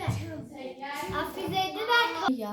आप इधर बैठो या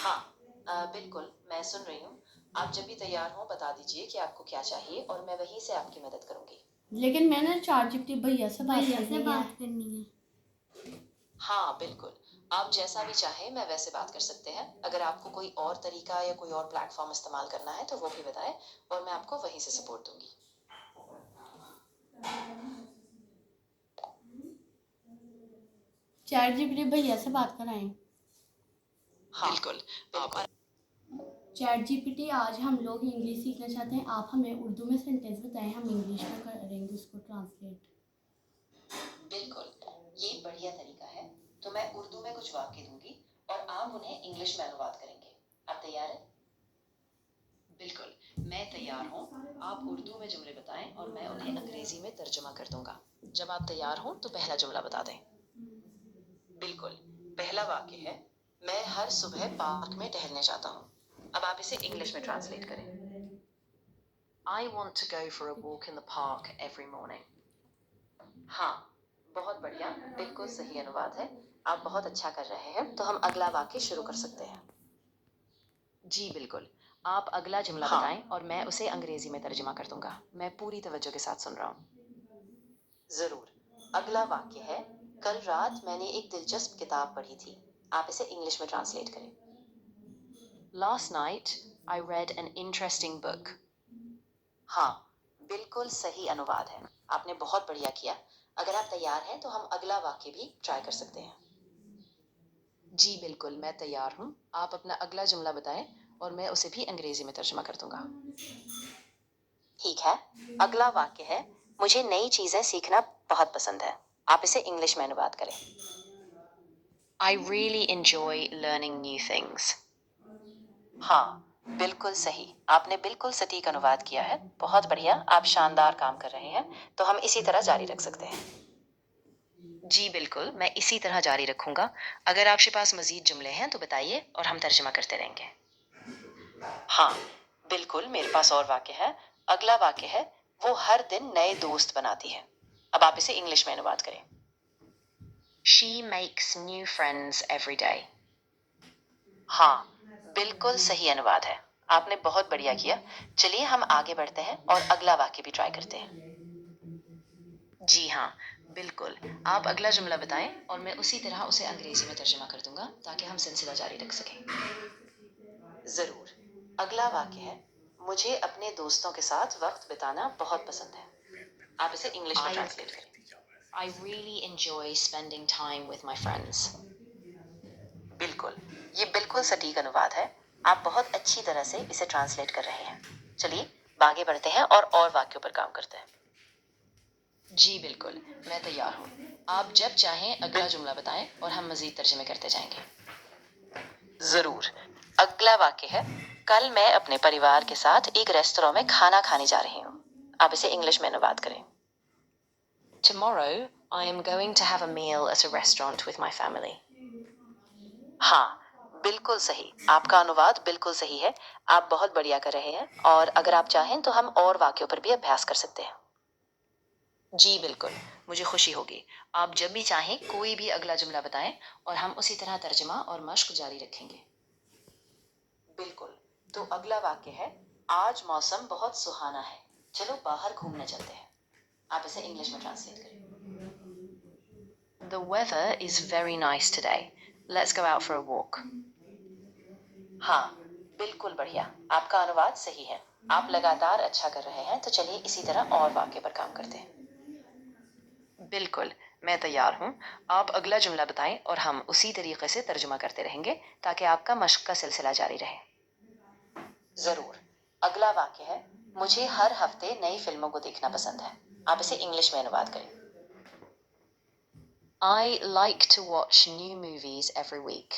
हाँ बिल्कुल मैं सुन रही हूँ। आप जब भी तैयार हो बता दीजिए कि आपको क्या चाहिए और मैं वहीं से आपकी मदद करूँगी। लेकिन मैंने ChatGPT भैया से बात करनी है। हाँ बिल्कुल, आप जैसा भी चाहें मैं वैसे बात कर सकते हैं। अगर आपको कोई और तरीका या कोई और प्लेटफॉर्म इस्तेमाल करना है तो वो भी बताएं और मैं आपको वहीं से सपोर्ट दूंगी। ChatGPT भैया से बात कराएं। हाँ बिल्कुल बिल्कुल। ChatGPT आज हम लोग इंग्लिश सीखना चाहते हैं, आप हमें उर्दू में सेंटेंस बताएं, हम इंग्लिश में करेंगे उसको ट्रांसलेट। बिल्कुल, ये बढ़िया तरीका है। तो मैं उर्दू में कुछ वाक्य दूंगी और आप उन्हें इंग्लिश में अनुवाद करेंगे। आप तैयार हैं? बिल्कुल, मैं तैयार हूँ। आप उर्दू में जुमले बताएं और मैं उन्हें अंग्रेजी में तर्जुमा कर दूंगा। जब आप तैयार हो तो पहला जुमला बता दें। बिल्कुल, पहला वाक्य है, मैं हर सुबह पार्क में टहलने जाता हूँ। अब आप इसे इंग्लिश में ट्रांसलेट करें। I want to go for a walk in the park every morning. हाँ, बहुत बढ़िया, बिल्कुल सही अनुवाद है। आप बहुत अच्छा कर रहे हैं। तो हम अगला वाक्य शुरू कर सकते हैं। जी बिल्कुल, आप अगला जुमला बताएं और मैं उसे अंग्रेजी में तर्जुमा कर दूंगा। मैं पूरी तवज्जो के साथ सुन रहा हूँ। जरूर, अगला वाक्य है, कल रात मैंने एक दिलचस्प किताब पढ़ी थी। आप इसे इंग्लिश में ट्रांसलेट करें। Last night I read an interesting book. हाँ, बिल्कुल सही अनुवाद है। आपने बहुत बढ़िया किया। अगर आप तैयार हैं तो हम अगला वाक्य भी ट्राई कर सकते हैं। जी बिल्कुल, मैं तैयार हूँ। आप अपना अगला जुमला बताएं और मैं उसे भी अंग्रेजी में तर्जुमा कर दूंगा। ठीक है, अगला वाक्य है, मुझे नई चीजें सीखना बहुत पसंद है। आप इसे इंग्लिश में अनुवाद करें। I really enjoy learning new things. हाँ, बिल्कुल सही। आपने बिल्कुल सटीक अनुवाद किया है। बहुत बढ़िया, आप शानदार काम कर रहे हैं। तो हम इसी तरह जारी रख सकते हैं। जी बिल्कुल, मैं इसी तरह जारी रखूंगा। अगर आपके पास मजीद जुमले हैं तो बताइए और हम तर्जुमा करते रहेंगे। हाँ, बिल्कुल मेरे पास और वाक्य है। अगला वाक्य है, वो हर दिन नए दोस्त बनाती है। अब आप इसे इंग्लिश में अनुवाद करें। She makes new friends every day. हाँ, बिल्कुल सही अनुवाद है। आपने बहुत बढ़िया किया। चलिए हम आगे बढ़ते हैं और अगला वाक्य भी ट्राई करते हैं। जी हाँ, बिल्कुल। आप अगला जुमला बताएं और मैं उसी तरह उसे अंग्रेजी में तर्जुमा कर दूंगा ताकि हम सिलसिला जारी रख सकें। जरूर, अगला वाक्य है, मुझे अपने दोस्तों के साथ वक्त बिताना बहुत पसंद है। आप इसे इंग्लिश में ट्रांसलेट करें। I really enjoy spending time with my friends. बिल्कुल, ये बिल्कुल सटीक अनुवाद है। आप बहुत अच्छी तरह से इसे ट्रांसलेट कर रहे हैं। चलिए आगे बढ़ते हैं और वाक्यों पर काम करते हैं। जी बिल्कुल, मैं तैयार हूँ। आप जब चाहें अगला जुमला बताएं और हम मजीद तर्जुमे करते जाएंगे। जरूर, अगला वाक्य है, कल मैं अपने परिवार के साथ एक रेस्तोरां में खाना खाने जा रही हूँ। आप इसे इंग्लिश में अनुवाद करें। Tomorrow I am going to have a meal at a restaurant with my family. हाँ, बिल्कुल सही। आपका अनुवाद बिल्कुल सही है। आप बहुत बढ़िया कर रहे हैं और अगर आप चाहें तो हम और वाक्यों पर भी अभ्यास कर सकते हैं। जी बिल्कुल, मुझे खुशी होगी। आप जब भी चाहें कोई भी अगला जुमला बताएं और हम उसी तरह तर्जुमा और मश्क जारी रखेंगे। बिल्कुल, तो अगला वाक्य है, आज मौसम बहुत सुहाना है। चलो बाहर घूमने चलते हैं। आप इसे इंग्लिश में ट्रांसलेट करें। The weather is very nice today. Let's go out for a walk. हाँ, बिल्कुल बढ़िया। आपका अनुवाद सही है। आप लगातार अच्छा कर रहे हैं। तो चलिए इसी तरह और वाक्य पर काम करते हैं। बिल्कुल, मैं तैयार हूँ। आप अगला जुमला बताएं और हम उसी तरीके से तर्जुमा करते रहेंगे ताकि आपका मश्क का सिलसिला जारी रहे। जरूर, अगला वाक्य है, मुझे हर हफ्ते नई फिल्मों को देखना पसंद है। आप इसे इंग्लिश में अनुवाद करें। I like to watch new movies every week.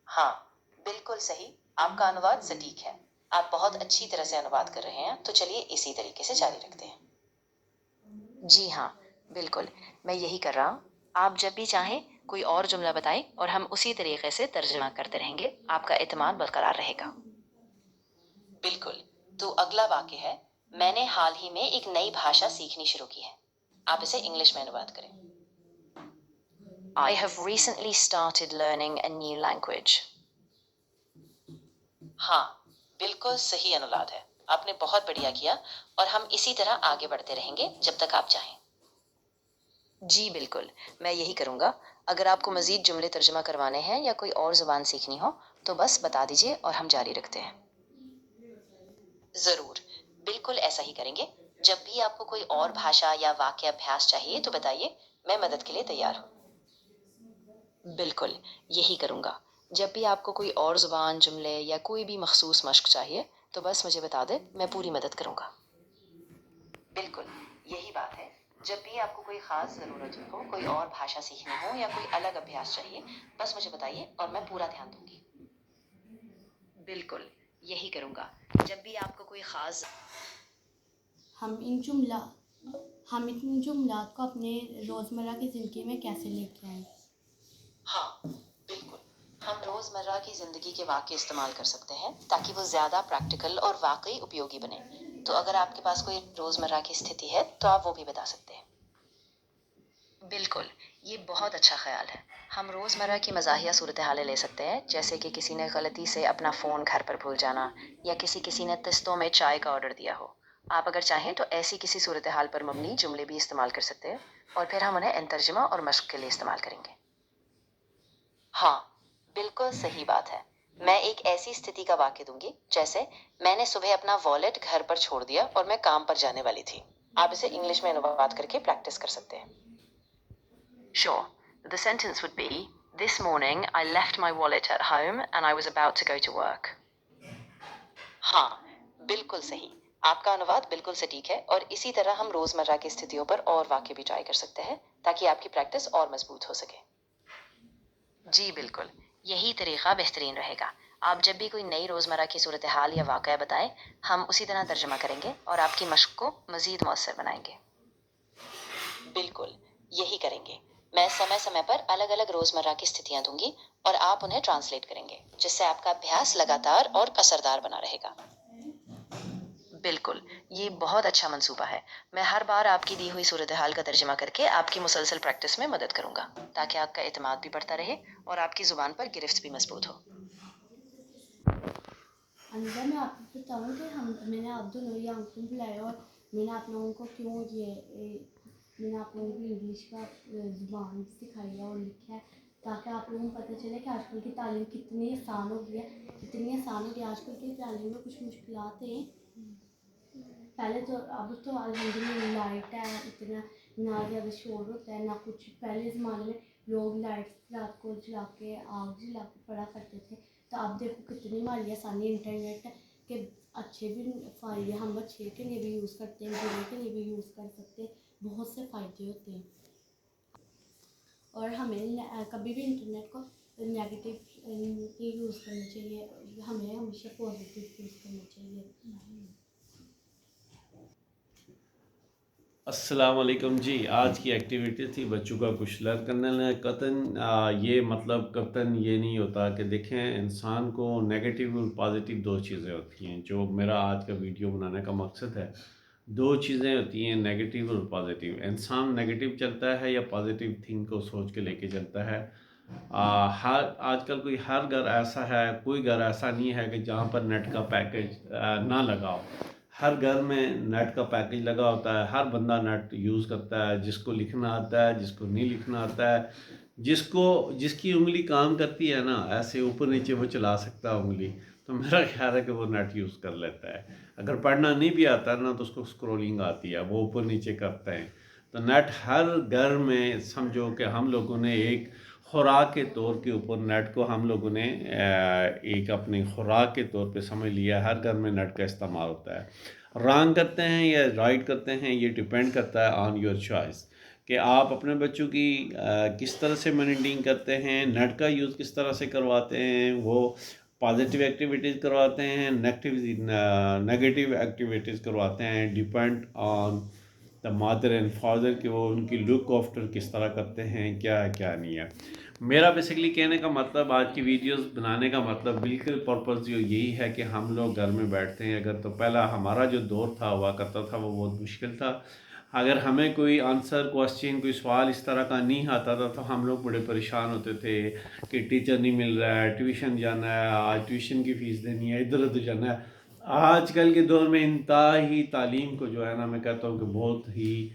हाँ, बिल्कुल सही। आपका अनुवाद सटीक है। आप बहुत अच्छी तरह से अनुवाद कर रहे हैं। तो चलिए इसी तरीके से जारी रखते हैं। जी हाँ, बिल्कुल, मैं यही कर रहा हूँ। आप जब भी चाहें कोई और जुमला बताएं और हम उसी तरीके से तर्जुमा करते रहेंगे। आपका एतमाद बरकरार रहेगा। बिल्कुल, तो अगला वाक्य है, मैंने हाल ही में एक नई भाषा सीखनी शुरू की है। आप इसे इंग्लिश में अनुवाद करें। I have recently started learning a new language. हाँ, बिल्कुल सही अनुवाद है। आपने बहुत बढ़िया किया और हम इसी तरह आगे बढ़ते रहेंगे जब तक आप चाहें। जी बिल्कुल, मैं यही करूँगा। अगर आपको मज़ीद जुमले तर्जुमा करवाने हैं या कोई और ज़ुबान सीखनी हो तो बस बता दीजिए और हम जारी रखते हैं। ज़रूर, बिल्कुल ऐसा ही करेंगे। जब भी आपको कोई और भाषा या वाक्य अभ्यास चाहिए तो बताइए, मैं मदद के लिए तैयार हूँ। बिल्कुल, यही करूँगा। जब भी आपको कोई और ज़ुबान, जुमले या कोई भी मखसूस मश्क चाहिए तो बस मुझे बता दें, मैं पूरी मदद करूँगा। बिल्कुल, यही बात है। जब भी आपको कोई ख़ास ज़रूरत हो, कोई और भाषा सीखनी हो या कोई अलग अभ्यास चाहिए, बस मुझे बताइए और मैं पूरा ध्यान दूँगी। बिल्कुल, यही करूँगा। जब भी आपको कोई ख़ास हम इन जुमलात को अपने रोज़मर्रा की ज़िंदगी में कैसे लेके आएँ? हाँ, बिल्कुल। हम रोज़मर्रा की ज़िंदगी के वाक्य इस्तेमाल कर सकते हैं ताकि वो ज़्यादा प्रैक्टिकल और वाक़ई उपयोगी बने। तो अगर आपके पास कोई रोज़मर्रा की स्थिति है, तो आप वो भी बता सकते हैं। बिल्कुल, ये बहुत अच्छा ख़्याल है। हम रोज़मर्रा की मज़ाहिया सूरत-हालें ले सकते हैं, जैसे कि किसी ने गलती से अपना फ़ोन घर पर भूल जाना या किसी ने किस्तों में चाय का ऑर्डर दिया हो। आप अगर चाहें तो ऐसी किसी सूरत-हाल पर मबनी जुमले भी इस्तेमाल कर सकते हैं और फिर हम उन्हें तर्जुमा और मश्क के लिए इस्तेमाल करेंगे। हाँ, बिल्कुल सही बात है। मैं एक ऐसी स्थिति का वाक़या दूँगी, जैसे मैंने सुबह अपना वॉलेट घर पर छोड़ दिया और मैं काम पर जाने वाली थी। आप इसे इंग्लिश में अनुवाद करके प्रैक्टिस कर सकते हैं। Sure. The sentence would be, This morning I left my wallet at home and I was about to go to work. हाँ, बिल्कुल सही। आपका अनुवाद बिल्कुल सटीक है और इसी तरह हम रोज़मर्रा की स्थितियों पर और वाक़ये भी ट्राई कर सकते हैं, ताकि आपकी प्रैक्टिस और मज़बूत हो सके। जी बिल्कुल, यही तरीक़ा बेहतरीन रहेगा। आप जब भी कोई नई रोज़मर्रा की सूरत-हाल या वाक़या बताएँ, हम उसी तरह तर्जुमा करेंगे और आपकी मश्क को मज़ीद मौसर बनाएँगे। बिल्कुल, यही करेंगे। मैं समय-समय पर अलग-अलग रोज़मर्रा की स्थितियाँ दूँगी और आप उन्हें ट्रांसलेट करेंगे, जिससे आपका अभ्यास लगातार और असरदार बना रहेगा। बिल्कुल, ये बहुत अच्छा मंसूबा है। मैं हर बार आपकी दी हुई सूरत-हाल का तर्जुमा करके आपकी मुसलसल प्रैक्टिस में मदद करूँगा, ताकि आपका एतमाद भी बढ़ता रहे और आपकी ज़ुबान पर गिरफ्त भी मज़बूत हो। अनजा, मैं आपको बताऊँ कि मैंने आप दोनों ये अंकल बुलाए और मैंने आप लोगों को मैंने आप लोगों को इंग्लिश का ज़ुबान सिखाई है और लिखा है, ताकि आप लोगों को पता चले कि आजकल की तालीम कितनी आसान हो गई है। आजकल की तालीम में कुछ मुश्किलात हैं। पहले तो अब तो अल्हम्दुलिल्लाह लाइट है, इतना ना ज़्यादा शोर होता है ना कुछ। पहले ज़माने में लोग लाइट रात को जला के आग जला के पढ़ा करते थे। तो अब देखो कितनी हमारी आसानी इंटरनेट के अच्छे भी फ़ायदे, हम अच्छे के लिए भी यूज़ करते हैं, बुरे के लिए भी यूज़ कर सकते हैं। बहुत से फ़ायदे होते हैं और हमें कभी भी इंटरनेट को नेगेटिव यूज़ करना चाहिए, हमें हमेशा पॉजिटिव यूज़ करना चाहिए। अस्सलाम वालेकुम जी। आज की एक्टिविटी थी बच्चों का कुछ लर्न करने। कतन ये नहीं होता कि देखें, इंसान को नेगेटिव और पॉजिटिव दो चीज़ें होती हैं। जो मेरा आज का वीडियो बनाने का मकसद है, दो चीज़ें होती हैं, नेगेटिव और पॉजिटिव। इंसान नेगेटिव चलता है या पॉजिटिव थिंग को सोच के लेके चलता है। आजकल हर घर ऐसा है, कोई घर ऐसा नहीं है कि जहाँ पर नेट का पैकेज ना लगा हो। हर घर में नेट का पैकेज लगा होता है। हर बंदा नेट यूज़ करता है, जिसको लिखना आता है, जिसको नहीं लिखना आता है, जिसकी उंगली काम करती है ना, ऐसे ऊपर नीचे वो चला सकता है उंगली, तो मेरा ख्याल है कि वो नेट यूज़ कर लेता है। अगर पढ़ना नहीं भी आता है ना, तो उसको स्क्रॉलिंग आती है, वो ऊपर नीचे करते हैं। तो नेट हर घर में, समझो कि हम लोगों ने एक खुराक के तौर के ऊपर नेट को हम लोगों ने एक अपनी खुराक के तौर पे समझ लिया। हर घर में नेट का इस्तेमाल होता है। रॉन्ग करते हैं या राइट करते हैं, ये डिपेंड करता है ऑन योर चॉइस, कि आप अपने बच्चों की किस तरह से मॉनिटरिंग करते हैं, नेट का यूज़ किस तरह से करवाते हैं। वो पॉजिटिव एक्टिविटीज़ करवाते हैं, नेगेटिव एक्टिविटीज़ करवाते हैं। Depend on the mother and father कि वो उनकी लुक आफ्टर किस तरह करते हैं, क्या है क्या नहीं है। मेरा बेसिकली कहने का मतलब, आज की वीडियोस बनाने का मतलब, बिल्कुल पर्पस जो यही है कि हम लोग घर में बैठते हैं अगर, तो पहला हमारा जो दौर था हुआ करता था वो बहुत मुश्किल था। اگر ہمیں کوئی آنسر کوسچن کوئی سوال اس طرح کا نہیں آتا تھا تو ہم لوگ بڑے پریشان ہوتے تھے کہ ٹیچر نہیں مل رہا ہے، ٹیوشن جانا ہے، آج ٹیوشن کی فیس دینی ہے، ادھر ادھر جانا ہے. آج کل کے دور میں انتہائی تعلیم کو جو ہے نا میں کہتا ہوں کہ بہت ہی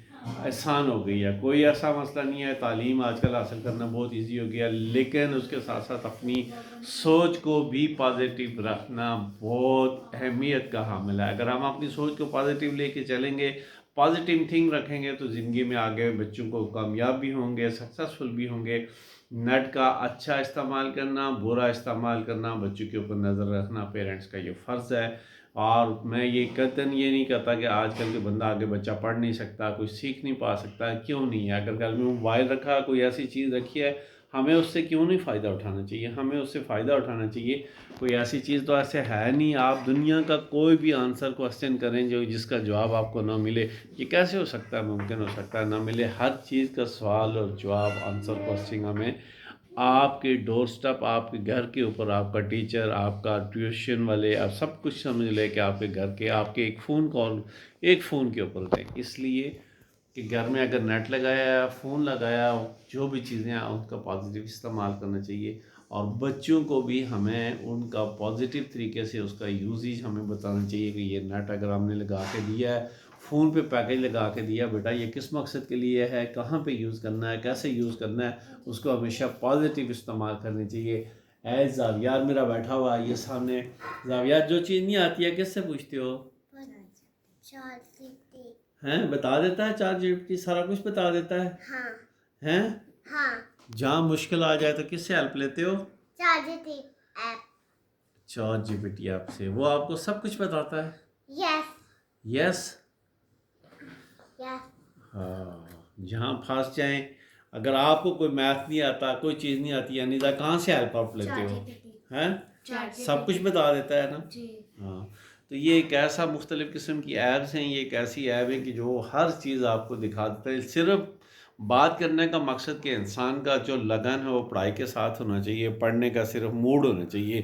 آسان ہو گئی ہے. کوئی ایسا مسئلہ نہیں ہے، تعلیم آج کل حاصل کرنا بہت ایزی ہو گیا، لیکن اس کے ساتھ ساتھ اپنی سوچ کو بھی پازیٹیو رکھنا بہت اہمیت کا حامل ہے. اگر ہم اپنی سوچ کو پازیٹیو لے کے چلیں گے، پازیٹیو تھنک رکھیں گے تو زندگی میں آگے بچوں کو کامیاب بھی ہوں گے، سکسیسفل بھی ہوں گے. نیٹ کا اچھا استعمال کرنا، برا استعمال کرنا، بچوں کے اوپر نظر رکھنا پیرنٹس کا یہ فرض ہے. اور میں یہ قطعاً یہ نہیں کہتا کہ آج کل کے بندہ آگے بچہ پڑھ نہیں سکتا، کوئی سیکھ نہیں پا سکتا. کیوں نہیں ہے؟ اگر گھر میں موبائل رکھا، کوئی ایسی چیز رکھی ہے، ہمیں اس سے کیوں نہیں فائدہ اٹھانا چاہیے؟ ہمیں اس سے فائدہ اٹھانا چاہیے. کوئی ایسی چیز تو ایسے ہے نہیں. آپ دنیا کا کوئی بھی آنسر کوسچن کریں جس کا جواب آپ کو نہ ملے، یہ کیسے ہو سکتا ہے؟ ممکن ہو سکتا ہے نہ ملے. ہر چیز کا سوال اور جواب آنسر کوسچن ہمیں آپ کے ڈور سٹیپ، آپ کے گھر کے اوپر، آپ کا ٹیچر، آپ کا ٹیوشن والے، آپ سب کچھ سمجھ لے کہ آپ کے گھر کے، آپ کے ایک فون کال، ایک فون کے اوپر دیں. اس لیے کہ گھر میں اگر نیٹ لگایا، فون لگایا، جو بھی چیزیں ہیں ان کا پازیٹیو استعمال کرنا چاہیے. اور بچوں کو بھی ہمیں ان کا پازیٹیو طریقے سے اس کا یوزیج ہمیں بتانا چاہیے کہ یہ نیٹ اگر ہم نے لگا کے دیا ہے، فون پہ پیکج لگا کے دیا، بیٹا یہ کس مقصد کے لیے ہے، کہاں پہ یوز کرنا ہے، کیسے یوز کرنا ہے، اس کو ہمیشہ پازیٹیو استعمال کرنی چاہیے. اے زاویار میرا بیٹھا ہوا ہے یہ سامنے. زاویار جو چیز نہیں آتی ہے کس سے پوچھتے ہو؟ ہیں بتا دیتا ہے چارٹ جی پی ٹی، سارا کچھ بتا دیتا ہے. ہیں جہاں مشکل آ جائے تو کس سے ہیلپ لیتے ہو؟ چارٹ جی پی ٹی ایپ سے. وہ آپ کو سب کچھ بتاتا ہے؟ یس. ہاں. جہاں پھنس جائیں، اگر آپ کو کوئی میتھ نہیں آتا، کوئی چیز نہیں آتی، یعنی کہاں سے ہیلپ آپ لیتے ہو؟ ہیں سب کچھ بتا دیتا ہے نا. ہاں. تو یہ ایک ایسا مختلف قسم کی ایپس ہیں، یہ ایک ایسی ایپ ہے کہ جو ہر چیز آپ کو دکھا دیتا ہے. صرف بات کرنے کا مقصد کہ انسان کا جو لگن ہے وہ پڑھائی کے ساتھ ہونا چاہیے، پڑھنے کا صرف موڈ ہونا چاہیے،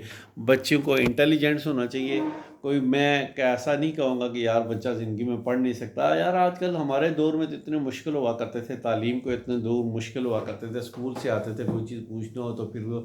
بچوں کو انٹیلیجنس ہونا چاہیے. کوئی میں ایسا نہیں کہوں گا کہ یار بچہ زندگی میں پڑھ نہیں سکتا. یار آج کل ہمارے دور میں تو اتنے مشکل ہوا کرتے تھے، تعلیم کو اتنے دور مشکل ہوا کرتے تھے. اسکول سے آتے تھے، کوئی چیز پوچھنا ہو تو پھر وہ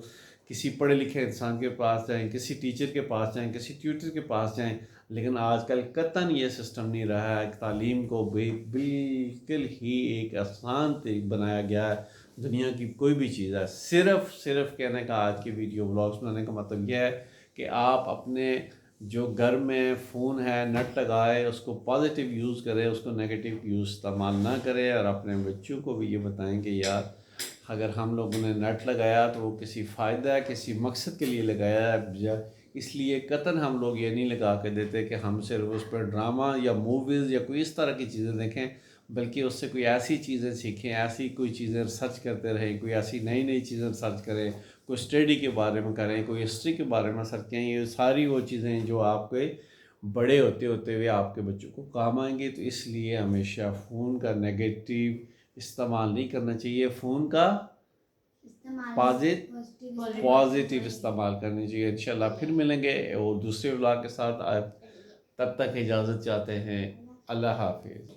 کسی پڑھے لکھے انسان کے پاس جائیں، کسی ٹیچر کے پاس جائیں، کسی ٹیوٹر کے پاس جائیں. لیکن آج کل قطعاً یہ سسٹم نہیں رہا ہے. تعلیم کو بالکل ہی ایک آسان بنایا گیا ہے. دنیا کی کوئی بھی چیز ہے، صرف کہنے کا آج کی ویڈیو بلاگس بنانے کا مطلب یہ ہے کہ آپ اپنے جو گھر میں فون ہے نیٹ لگائے، اس کو پازیٹیو یوز کرے، اس کو نیگیٹیو یوز استعمال نہ کرے. اور اپنے بچوں کو بھی یہ بتائیں کہ یار اگر ہم لوگوں نے نیٹ لگایا تو وہ کسی فائدہ، کسی مقصد کے لیے لگایا ہے. اس لیے قطعاً ہم لوگ یہ نہیں لگا کے دیتے کہ ہم صرف اس پر ڈرامہ یا موویز یا کوئی اس طرح کی چیزیں دیکھیں، بلکہ اس سے کوئی ایسی چیزیں سیکھیں، ایسی کوئی چیزیں ریسرچ کرتے رہیں، کوئی ایسی نئی چیزیں ریسرچ کریں، کوئی اسٹڈی کے بارے میں کریں، کوئی ہسٹری کے بارے میں سرچ کریں. یہ ساری وہ چیزیں جو آپ کے بڑے ہوتے ہوئے آپ کے بچوں کو کام آئیں گے. تو اس لیے ہمیشہ فون کا نیگیٹیو استعمال نہیں کرنا چاہیے، فون کا پازیٹیو استعمال کرنی چاہیے. انشاءاللہ پھر ملیں گے اور دوسرے ولاگ کے ساتھ. تب تک اجازت چاہتے ہیں. اللہ حافظ.